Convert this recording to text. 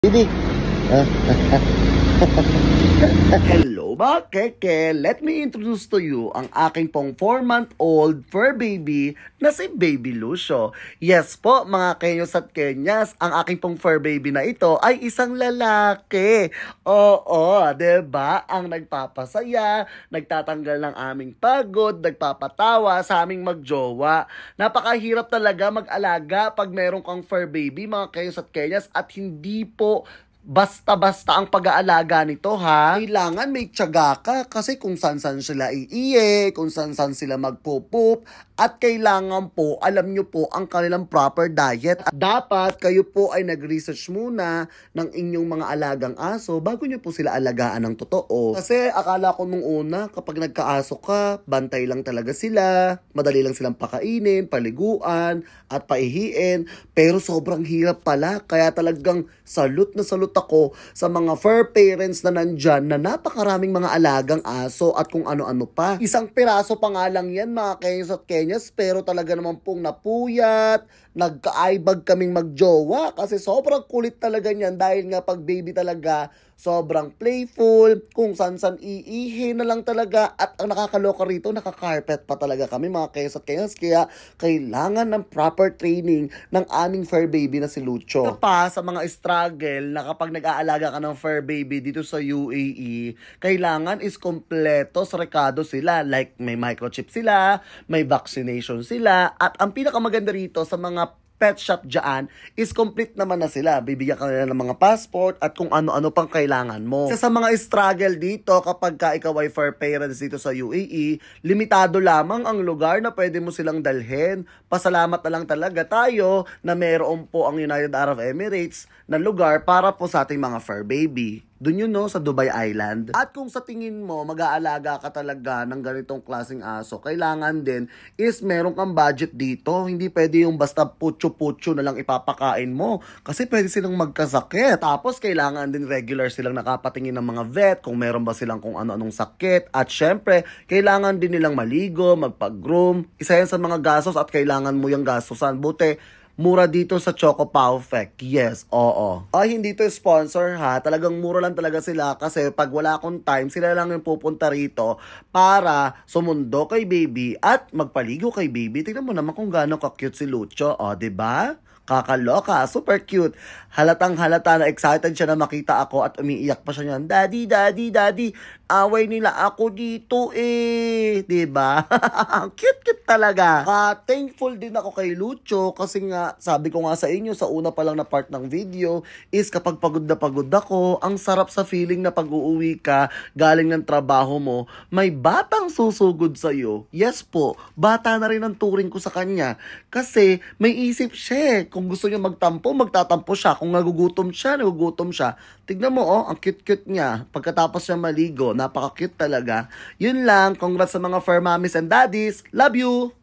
Hindi. Hello mga keke! Let me introduce to you ang aking pong 4-month-old fur baby na si Baby Lucio. Yes po mga kenyos at kenyas, ang aking pong fur baby na ito ay isang lalaki. Oo, diba? Ang nagpapasaya, nagtatanggal ng aming pagod, nagpapatawa sa aming magjowa. Napakahirap talaga mag-alaga pag meron kang fur baby mga kenyos at kenyas at hindi po basta-basta ang pag-aalaga nito ha. Kailangan may tiyaga ka kasi kung saan-saan sila iiye, kung saan-saan sila magpo-poop, at kailangan po, alam nyo po, ang kanilang proper diet. At dapat kayo po ay nag-research muna ng inyong mga alagang aso bago nyo po sila alagaan ng totoo. Kasi akala ko nung una, kapag nagkaaso ka, bantay lang talaga sila, madali lang silang pakainin, paliguan, at paihiin. Pero sobrang hirap pala, kaya talagang salute na salute ako sa mga fur parents na nandyan na napakaraming mga alagang aso at kung ano-ano pa. Isang piraso pa nga lang yan mga kenyos at kenyas, pero talaga naman pong napuyat, nagka-aibag kaming magjowa kasi sobrang kulit talaga niyan dahil nga pag baby talaga sobrang playful, kung san-san iihi na lang talaga, at ang nakakaloka rito, nakakarpet pa talaga kami mga kenyos at kenyas, kaya kailangan ng proper training ng aming fur baby na si Lucio. Ito pa sa mga struggle na kapag nag-aalaga ka ng fur baby dito sa UAE, kailangan is kompleto sa rekado sila, like may microchip sila, may vaccination sila, at ang pinakamaganda rito sa mga pet shop dyan is complete naman na sila. Bibigyan ka nila ng mga passport at kung ano-ano pang kailangan mo. Kasi sa mga struggle dito, kapag ka ikaw ay fur parents dito sa UAE, limitado lamang ang lugar na pwede mo silang dalhin. Pasalamat na lang talaga tayo na meron po ang United Arab Emirates na lugar para po sa ating mga fur baby. Doon yun no, sa Dubai Island. At kung sa tingin mo, mag-aalaga ka talaga ng ganitong klaseng aso, kailangan din is meron kang budget dito. Hindi pwede yung basta putyo-putyo na lang ipapakain mo. Kasi pwede silang magkasakit. Tapos kailangan din regular silang nakapatingin ng mga vet kung meron ba silang kung ano-anong sakit. At syempre, kailangan din nilang maligo, magpag-groom. Isa yan sa mga gastos at kailangan mo yung gastosan. Buti, mura dito sa Choco Perfect. Yes, oo. Ay, hindi to sponsor ha. Talagang mura lang talaga sila kasi pag wala akong time, sila lang yung pupunta rito para sumundo kay baby at magpaligo kay baby. Tingnan mo naman kung gaano ka-cute si Lucio. O, diba? Kakaloka, super cute. Halatang halata na excited siya na makita ako at umiiyak pa siya niyan. Daddy, daddy, daddy, away nila ako dito eh. Diba? Cute-cute talaga. Thankful din ako kay Lucio kasi nga, sabi ko nga sa inyo sa una pa lang na part ng video is kapag pagod na pagod ako, ang sarap sa feeling na pag-uuwi ka galing ng trabaho mo, may batang susugod sa'yo. Yes po, bata na rin ang turing ko sa kanya kasi may isip siya. Kung gusto niya magtampo, magtatampo siya. Kung nagugutom siya, nagugutom siya. Tignan mo, oh, ang cute-cute niya. Pagkatapos niya maligo, napaka-cute talaga. Yun lang, congrats sa mga fur mommies and daddies. Love you!